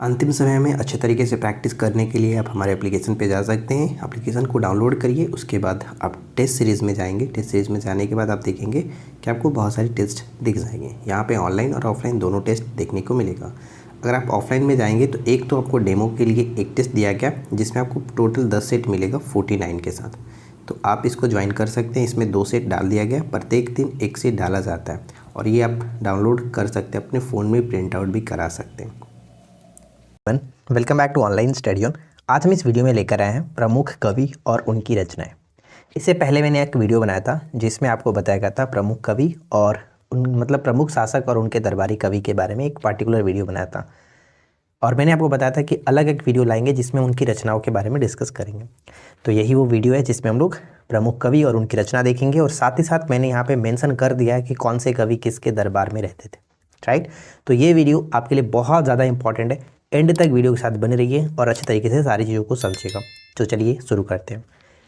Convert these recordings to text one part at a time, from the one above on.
अंतिम समय में अच्छे तरीके से प्रैक्टिस करने के लिए आप हमारे एप्लीकेशन पे जा सकते हैं। एप्लीकेशन को डाउनलोड करिए, उसके बाद आप टेस्ट सीरीज़ में जाएंगे। टेस्ट सीरीज़ में जाने के बाद आप देखेंगे कि आपको बहुत सारे टेस्ट दिख जाएंगे। यहाँ पे ऑनलाइन और ऑफलाइन दोनों टेस्ट देखने को मिलेगा। अगर आप ऑफलाइन में जाएंगे तो एक तो आपको डेमो के लिए एक टेस्ट दिया गया, जिसमें आपको टोटल 10 सेट मिलेगा 49 के साथ, तो आप इसको ज्वाइन कर सकते हैं। इसमें 2 सेट डाल दिया गया, प्रत्येक दिन एक सेट डाला जाता है और ये आप डाउनलोड कर सकते हैं, अपने फ़ोन में प्रिंट आउट भी करा सकते हैं। Welcome back to online study on. आज हम इस वीडियो में लेकर आए हैं प्रमुख कवि और उनकी रचनाएं। इससे पहले मैंने एक वीडियो बनाया था जिसमें आपको बताया गया था प्रमुख कवि और मतलब प्रमुख शासक और उनके दरबारी कवि के बारे में एक पार्टिकुलर वीडियो बनाया था, और मैंने आपको बताया था कि अलग एक वीडियो लाएंगे जिसमें उनकी रचनाओं के बारे में डिस्कस करेंगे। तो यही वो वीडियो है जिसमें हम लोग प्रमुख कवि और उनकी रचना देखेंगे, और साथ ही साथ मैंने यहाँ पे मेंशन कर दिया है कि कौन से कवि किसके दरबार में रहते थे। राइट, तो ये वीडियो आपके लिए बहुत ज़्यादा इंपॉर्टेंट है। एंड तक वीडियो के साथ बने रहिए और अच्छे तरीके से सारी चीज़ों को समझिएगा। तो चलिए शुरू करते हैं।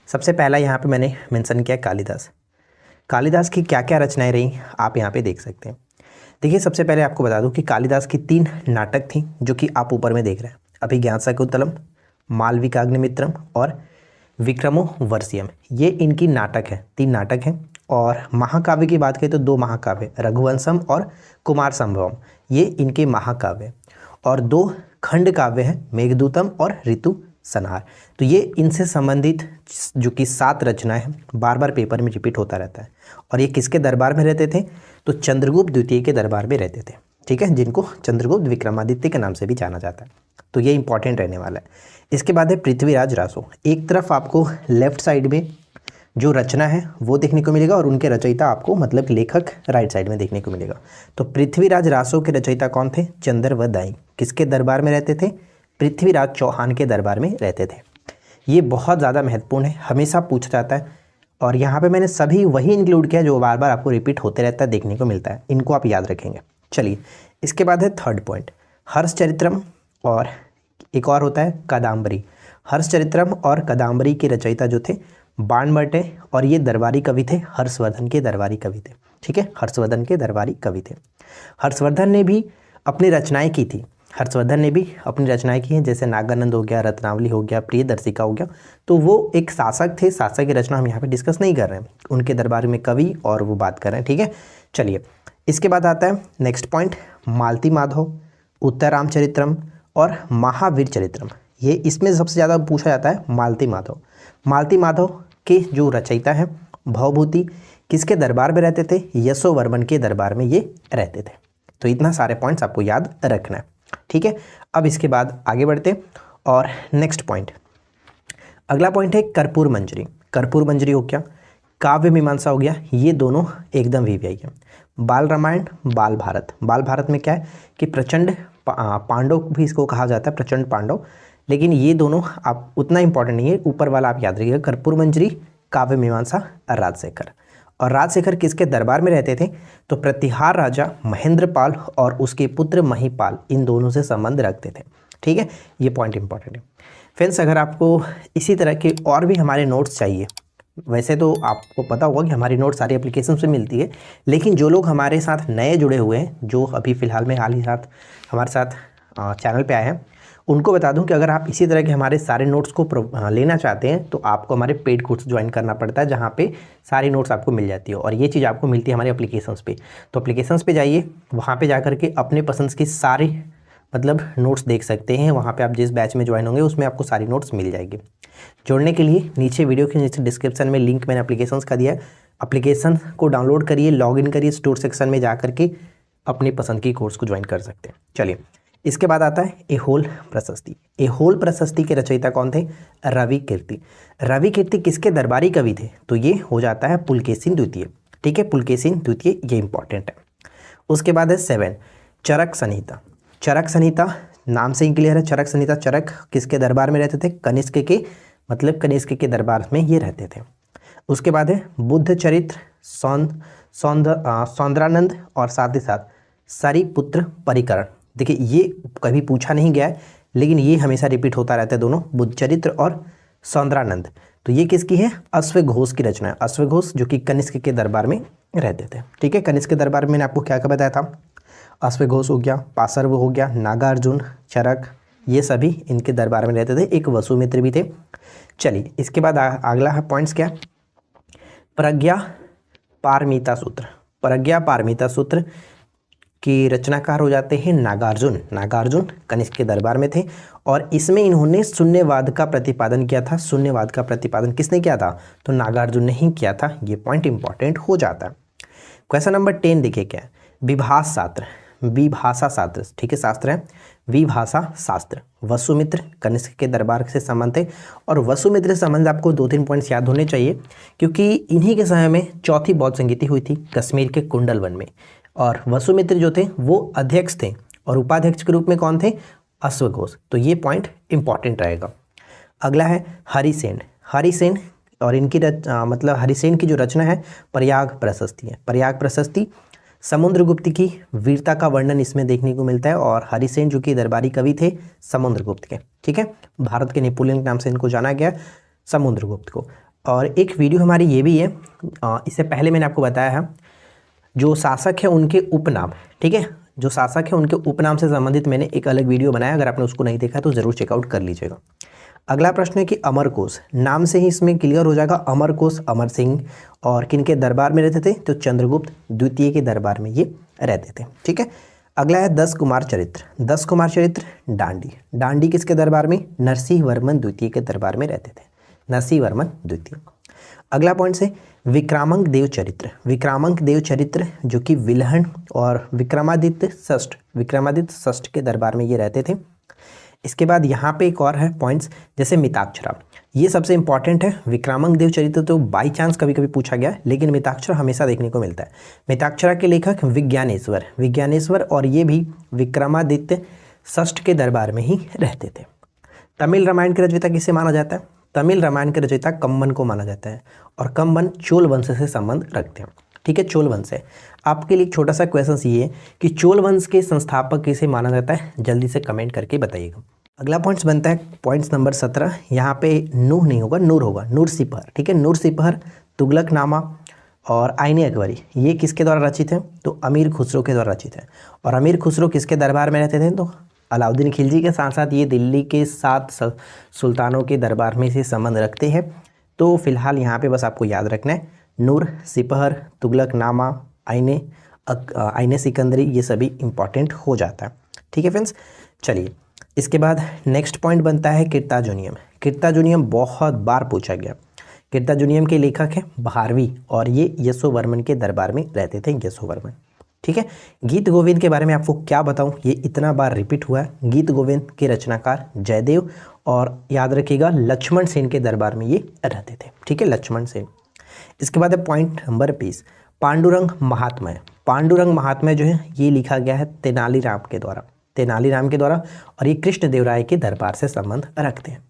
सबसे पहला यहाँ पे मैंने मेंशन किया कालिदास। कालिदास की क्या क्या रचनाएं रही आप यहाँ पे देख सकते हैं। देखिए, सबसे पहले आपको बता दूं कि कालिदास की 3 नाटक थी जो कि आप ऊपर में देख रहे हैं, अभिज्ञानशाकुंतलम, मालविकाग्निमित्रम और विक्रमो वर्षियम। ये इनकी नाटक है, 3 नाटक हैं। और महाकाव्य की बात करें तो 2 महाकाव्य, रघुवंशम और कुमार संभवम, ये इनके महाकाव्य। और 2 खंड काव्य हैं, मेघदूतम और ऋतु संहार। तो ये इनसे संबंधित जो कि 7 रचनाएं हैं, बार बार पेपर में रिपीट होता रहता है। और ये किसके दरबार में रहते थे? तो चंद्रगुप्त द्वितीय के दरबार में रहते थे। ठीक है, जिनको चंद्रगुप्त विक्रमादित्य के नाम से भी जाना जाता है। तो ये इंपॉर्टेंट रहने वाला है। इसके बाद है पृथ्वीराज रासो। एक तरफ आपको लेफ्ट साइड में जो रचना है वो देखने को मिलेगा और उनके रचयिता आपको मतलब लेखक राइट साइड में देखने को मिलेगा। तो पृथ्वीराज रासो के रचयिता कौन थे? चंद्र व दाई। किसके दरबार में रहते थे? पृथ्वीराज चौहान के दरबार में रहते थे। ये बहुत ज़्यादा महत्वपूर्ण है, हमेशा पूछा जाता है। और यहाँ पे मैंने सभी वही इंक्लूड किया जो बार बार आपको रिपीट होते रहता है, देखने को मिलता है। इनको आप याद रखेंगे। चलिए, इसके बाद है थर्ड पॉइंट, हर्षचरित्रम और एक और होता है कादम्बरी। हर्षचरित्रम और कादम्बरी के रचयिता जो थे बाणभट्ट, और ये दरबारी कवि थे, हर्षवर्धन के दरबारी कवि थे। ठीक है, हर्षवर्धन के दरबारी कवि थे। हर्षवर्धन ने भी अपनी रचनाएं की थी। हर्षवर्धन ने भी अपनी रचनाएं की हैं, जैसे नागानंद हो गया, रत्नावली हो गया, प्रियदर्शिका हो गया। तो वो एक शासक थे, शासक की रचना हम यहाँ पे डिस्कस नहीं कर रहे हैं, उनके दरबार में कवि और वो बात कर रहे हैं। ठीक है, चलिए इसके बाद आता है नेक्स्ट पॉइंट, मालती माधव, उत्तर रामचरित्रम और महावीर चरित्रम। ये इसमें सबसे ज़्यादा पूछा जाता है मालती माधव। मालती माधव के जो रचयिता हैं भवभूति, किसके दरबार में रहते थे? यशोवर्मन के दरबार में ये रहते थे। तो इतना सारे पॉइंट्स आपको याद रखना है। ठीक है, अब इसके बाद आगे बढ़ते और नेक्स्ट पॉइंट, अगला पॉइंट है कर्पूर मंजरी। कर्पूर मंजरी हो गया, काव्य मीमांसा हो गया, ये दोनों एकदम वीवीआई है। बाल रामायण, बाल भारत। बाल भारत में क्या है कि प्रचंड पांडव भी इसको कहा जाता है, प्रचंड पांडव, लेकिन ये दोनों आप उतना इंपॉर्टेंट नहीं है। ऊपर वाला आप याद रखिएगा, कर्पूर मंजरी, काव्य मीमांसा, राजशेखर। और राजशेखर किसके दरबार में रहते थे? तो प्रतिहार राजा महेंद्रपाल और उसके पुत्र महिपाल, इन दोनों से संबंध रखते थे। ठीक है, ये पॉइंट इंपॉर्टेंट है। फ्रेंड्स, अगर आपको इसी तरह के और भी हमारे नोट्स चाहिए, वैसे तो आपको पता होगा कि हमारी नोट्स सारी एप्लीकेशन से मिलती है, लेकिन जो लोग हमारे साथ नए जुड़े हुए हैं, जो अभी फ़िलहाल में हाल ही साथ हमारे साथ चैनल पे आए हैं, उनको बता दूं कि अगर आप इसी तरह के हमारे सारे नोट्स को लेना चाहते हैं तो आपको हमारे पेड कोर्स ज्वाइन करना पड़ता है, जहां पे सारी नोट्स आपको मिल जाती है। और ये चीज़ आपको मिलती है हमारे एप्लीकेशंस पे। तो एप्लीकेशंस पे जाइए, वहां पे जाकर के अपने पसंद की सारी मतलब नोट्स देख सकते हैं। वहाँ पे आप जिस बैच में ज्वाइन होंगे उसमें आपको सारी नोट्स मिल जाएगी। जोड़ने के लिए नीचे वीडियो के नीचे डिस्क्रिप्शन में लिंक मैंने एप्लीकेशंस का दिया है। एप्लीकेशन को डाउनलोड करिए, लॉगिन करिए, स्टोर सेक्शन में जा करके अपनी पसंद की कोर्स को ज्वाइन कर सकते हैं। चलिए, इसके बाद आता है एहोल प्रशस्ति। एहोल प्रशस्ति के रचयिता कौन थे? रवि कीर्ति। रवि कीर्ति किसके दरबारी कवि थे? तो ये हो जाता है पुलकेशिन द्वितीय। ठीक है, पुलकेशिन द्वितीय, ये इंपॉर्टेंट है। उसके बाद है 7 चरक संहिता। चरक संहिता नाम से ही क्लियर है, चरक संहिता। चरक किसके दरबार में रहते थे? कनिष्क के, मतलब कनिष्क के दरबार में ये रहते थे। उसके बाद है बुद्ध चरित्र, सौंदरानंद और साथ ही साथ सरिपुत्र परिकरण। देखिए, ये कभी पूछा नहीं गया है, लेकिन ये हमेशा रिपीट होता रहता है, दोनों बुद्ध चरित्र और सौंदरानंद। तो ये किसकी है? अश्वघोष की रचना है। अश्वघोष जो कि कनिष्क के दरबार में रहते थे। ठीक है, कनिष्क के दरबार में मैंने आपको क्या क्या बताया था? अश्वघोष हो गया, पार्श्व हो गया, नागार्जुन, चरक, ये सभी इनके दरबार में रहते थे। एक वसुमित्र भी थे। चलिए इसके बाद अगला है पॉइंट्स क्या, प्रज्ञा पारमिता सूत्र। प्रज्ञा पारमिता सूत्र की रचनाकार हो जाते हैं नागार्जुन। नागार्जुन कनिष्क के दरबार में थे और इसमें इन्होंने शून्यवाद का प्रतिपादन किया था। शून्यवाद का प्रतिपादन किसने किया था, तो नागार्जुन ने ही किया था। ये पॉइंट इंपॉर्टेंट हो जाता है। क्वेश्चन नंबर 10 देखिए क्या है, विभाष शास्त्र, विभाषा शास्त्र, ठीक है, शास्त्र है विभाषा शास्त्र। वसुमित्र कनिष्क के दरबार से संबंध थे और वसुमित्र से संबंध आपको 2-3 पॉइंट्स याद होने चाहिए क्योंकि इन्हीं के समय में चौथी बौद्ध संगीति हुई थी कश्मीर के कुंडलवन में और वसुमित्र जो थे वो अध्यक्ष थे और उपाध्यक्ष के रूप में कौन थे, अश्वघोष। तो ये पॉइंट इंपॉर्टेंट रहेगा। अगला है हरिसेन। हरिसेन और इनकी मतलब हरिसेन की जो रचना है प्रयाग प्रशस्ति है। प्रयाग प्रशस्ति समुद्रगुप्त की वीरता का वर्णन इसमें देखने को मिलता है और हरिसेन जो कि दरबारी कवि थे समुद्रगुप्त के, ठीक है, भारत के नेपोलियन के नाम से इनको जाना गया समुद्रगुप्त को। और एक वीडियो हमारी ये भी है, इससे पहले मैंने आपको बताया है जो शासक है उनके उपनाम, ठीक है, जो शासक है उनके उपनाम से संबंधित मैंने एक अलग वीडियो बनाया, अगर आपने उसको नहीं देखा तो ज़रूर चेकआउट कर लीजिएगा। अगला प्रश्न है कि अमरकोश, नाम से ही इसमें क्लियर हो जाएगा, अमरकोश अमर सिंह और किनके दरबार में रहते थे, तो चंद्रगुप्त द्वितीय के दरबार में ये रहते थे, ठीक है। अगला है 10 कुमार चरित्र। 10 कुमार चरित्र डांडी, डांडी किसके दरबार में, नरसिंह वर्मन द्वितीय के दरबार में रहते थे, नरसिंह वर्मन द्वितीय। अगला पॉइंट से विक्रमांक देव चरित्र। विक्रमांक देव चरित्र जो कि विल्हण और विक्रमादित्य षष्ठ के दरबार में ये रहते थे। इसके बाद यहाँ पे एक और है पॉइंट्स जैसे मिताक्षरा, ये सबसे इंपॉर्टेंट है। विक्रमांक देव चरित्र तो बाई चांस कभी कभी पूछा गया, लेकिन मिताक्षरा हमेशा देखने को मिलता है। मिताक्षरा के लेखक विज्ञानेश्वर और ये भी विक्रमादित्य षष्ठ के दरबार में ही रहते थे। तमिल रामायण के रचयिता किसे माना जाता है, तमिल रामायण के रचयिता कंबन को माना जाता है और कंबन चोल वंश से संबंध रखते हैं, ठीक है, चोल वंश है। आपके लिए एक छोटा सा क्वेश्चन ये है कि चोल वंश के संस्थापक किसे माना जाता है, जल्दी से कमेंट करके बताइएगा। अगला पॉइंट्स बनता है पॉइंट्स नंबर 17, यहाँ पे नूह नहीं होगा, नूर होगा, नूर सिपहर, ठीक है। नूर सिपहर, तुगलकनामा और आईने अकबरी ये किसके द्वारा रचित है, तो अमीर खुसरो के द्वारा रचित है। और अमीर खुसरो किसके दरबार में रहते थे, तो अलाउद्दीन खिलजी के साथ साथ ये दिल्ली के 7 सुल्तानों के दरबार में से संबंध रखते हैं। तो फिलहाल यहाँ पे बस आपको याद रखना है नूर सिपहर, तुगलकनामा, आईने सिकंदरी, ये सभी इंपॉर्टेंट हो जाता है, ठीक है फ्रेंड्स। चलिए इसके बाद नेक्स्ट पॉइंट बनता है कीर्ताजुनियम। कीर्ताजुनियम बहुत बार पूछा गया। कीर्ताजुनियम के लेखक हैं भारवी और ये यशोवर्मन के दरबार में रहते थे, यशोवर्मन, ठीक है। गीत गोविंद के बारे में आपको क्या बताऊं, ये इतना बार रिपीट हुआ है। गीत गोविंद के रचनाकार जयदेव और याद रखिएगा लक्ष्मण सेन के दरबार में ये रहते थे, ठीक है, लक्ष्मण सेन। इसके बाद है पॉइंट नंबर 20, पांडुरंग महात्म्य। पांडुरंग महात्म्य जो है ये लिखा गया है तेनालीराम के द्वारा और ये कृष्णदेवराय के दरबार से संबंध रखते हैं।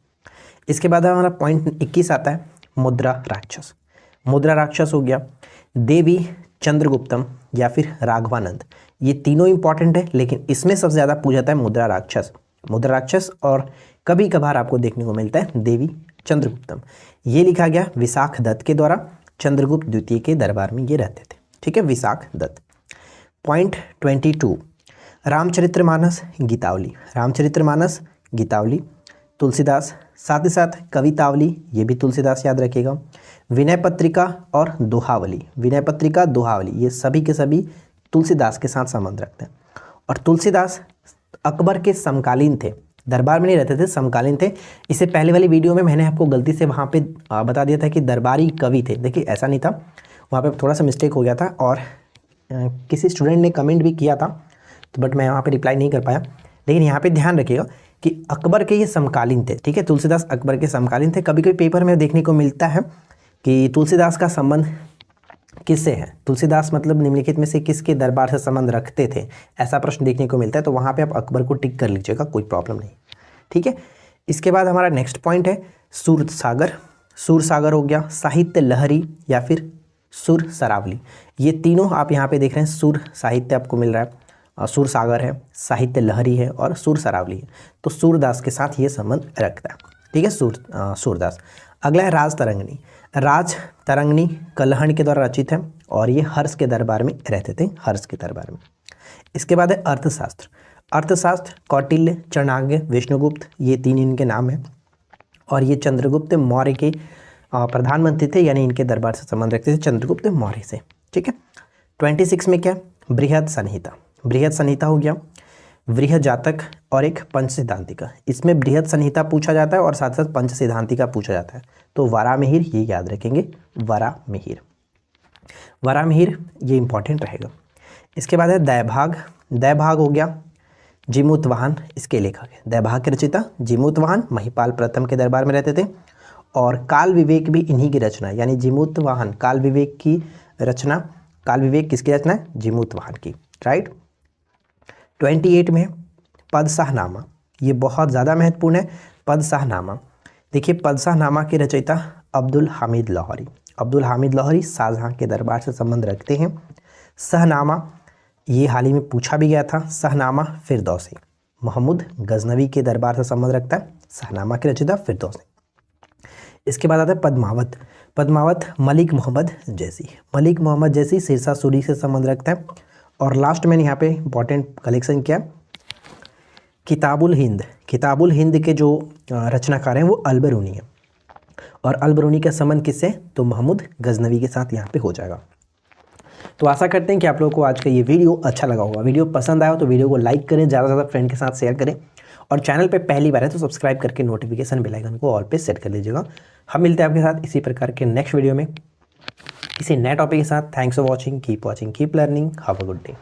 इसके बाद हमारा पॉइंट 21 आता है मुद्रा राक्षस। मुद्रा राक्षस हो गया, देवी चंद्रगुप्तम या फिर राघवानंद, ये तीनों इंपॉर्टेंट है, लेकिन इसमें सबसे ज़्यादा पूछा जाता है मुद्रा राक्षस और कभी कभार आपको देखने को मिलता है देवी चंद्रगुप्तम। ये लिखा गया विशाख दत्त के द्वारा, चंद्रगुप्त द्वितीय के दरबार में ये रहते थे, ठीक है, विशाख दत्त। पॉइंट 22, रामचरितमानस गीतावली, तुलसीदास, साथ ही साथ कवितावली, ये भी तुलसीदास याद रखिएगा। विनय पत्रिका और दोहावली, ये सभी के सभी तुलसीदास के साथ संबंध रखते हैं। और तुलसीदास अकबर के समकालीन थे, दरबार में नहीं रहते थे, समकालीन थे। इससे पहले वाली वीडियो में मैंने आपको गलती से वहाँ पे बता दिया था कि दरबारी कवि थे, देखिए ऐसा नहीं था, वहाँ पे थोड़ा सा मिस्टेक हो गया था और किसी स्टूडेंट ने कमेंट भी किया था, तो बट मैं वहाँ पे रिप्लाई नहीं कर पाया। लेकिन यहाँ पे ध्यान रखिएगा कि अकबर के ये समकालीन थे, ठीक है, तुलसीदास अकबर के समकालीन थे। कभी कभी पेपर में देखने को मिलता है कि तुलसीदास का संबंध किससे है, तुलसीदास मतलब निम्नलिखित में से किसके दरबार से संबंध रखते थे, ऐसा प्रश्न देखने को मिलता है। तो वहाँ पे आप अकबर को टिक कर लीजिएगा, कोई प्रॉब्लम नहीं, ठीक है। इसके बाद हमारा नेक्स्ट पॉइंट है सूरसागर हो गया, साहित्य लहरी या फिर सुर सरावली, ये तीनों आप यहाँ पे देख रहे हैं। सुर साहित्य आपको मिल रहा है, सूरसागर है, साहित्य लहरी है और सुर सरावली है, तो सूरदास के साथ ये संबंध रखता है, ठीक है, सूरदास। अगला है राज तरंगनी कलहण के द्वारा रचित है और ये हर्ष के दरबार में रहते थे, हर्ष के दरबार में। इसके बाद है अर्थशास्त्र कौटिल्य, चाणक्य, विष्णुगुप्त, ये 3 इनके नाम हैं। और ये चंद्रगुप्त मौर्य के प्रधानमंत्री थे, यानी इनके दरबार से संबंध रखते थे चंद्रगुप्त मौर्य से। ठीक है। 26 में क्या, बृहद संहिता। बृहद संहिता हो गया, वृहद जातक और एक पंच सिद्धांतिका। इसमें बृहद संहिता पूछा जाता है और साथ साथ पंच सिद्धांतिका पूछा जाता है। तो वराहमिहिर ये याद रखेंगे, वराहमिहिर। वराहमिहिर ये इंपॉर्टेंट रहेगा। इसके बाद है दैभाग। दैभाग हो गया, जिमूतवाहन इसके लेखक है। दैभाग के रचयिता जिमूतवाहन महिपाल प्रथम के दरबार में रहते थे। और काल विवेक भी इन्हीं की रचना है, यानी जिमूतवाहन काल विवेक की रचना। काल विवेक किसकी रचना है, जिमूतवाहन की, राइट। 28 में पदशाहनामा, ये बहुत ज़्यादा महत्वपूर्ण है। पदशाहनामा, देखिए पदशाहनामा के रचयिता अब्दुल हामिद लाहौरी। अब्दुल हामिद लाहौरी शाहजहाँ के दरबार से संबंध रखते हैं। शाहनामा ये हाल ही में पूछा भी गया था। शाहनामा फिरदौसी, महमूद गजनवी के दरबार से संबंध रखता है। शाहनामा के रचयिता फिरदौसी। इसके बाद आता है पद्मावत। पद्मावत मलिक मोहम्मद जैसी। मलिक मोहम्मद जैसी सिरसा सूरी से संबंध रखता है। और लास्ट में यहाँ पे इंपॉर्टेंट कलेक्शन क्या, किताबुल हिंद। किताबुल हिंद के जो रचनाकार हैं वो अलबरूनी है। और अलबरूनी का संबंध किससे, तो महमूद गजनवी के साथ यहाँ पे हो जाएगा। तो आशा करते हैं कि आप लोगों को आज का ये वीडियो अच्छा लगा होगा। वीडियो पसंद आया हो तो वीडियो को लाइक करें, ज़्यादा से ज़्यादा फ्रेंड के साथ शेयर करें। और चैनल पे पहली बार है तो सब्सक्राइब करके नोटिफिकेशन बेल आइकन को ऑल पे सेट कर लीजिएगा। हम मिलते हैं आपके साथ इसी प्रकार के नेक्स्ट वीडियो में किसी नए टॉपिक के साथ। Thanks for watching, keep learning, have a good day.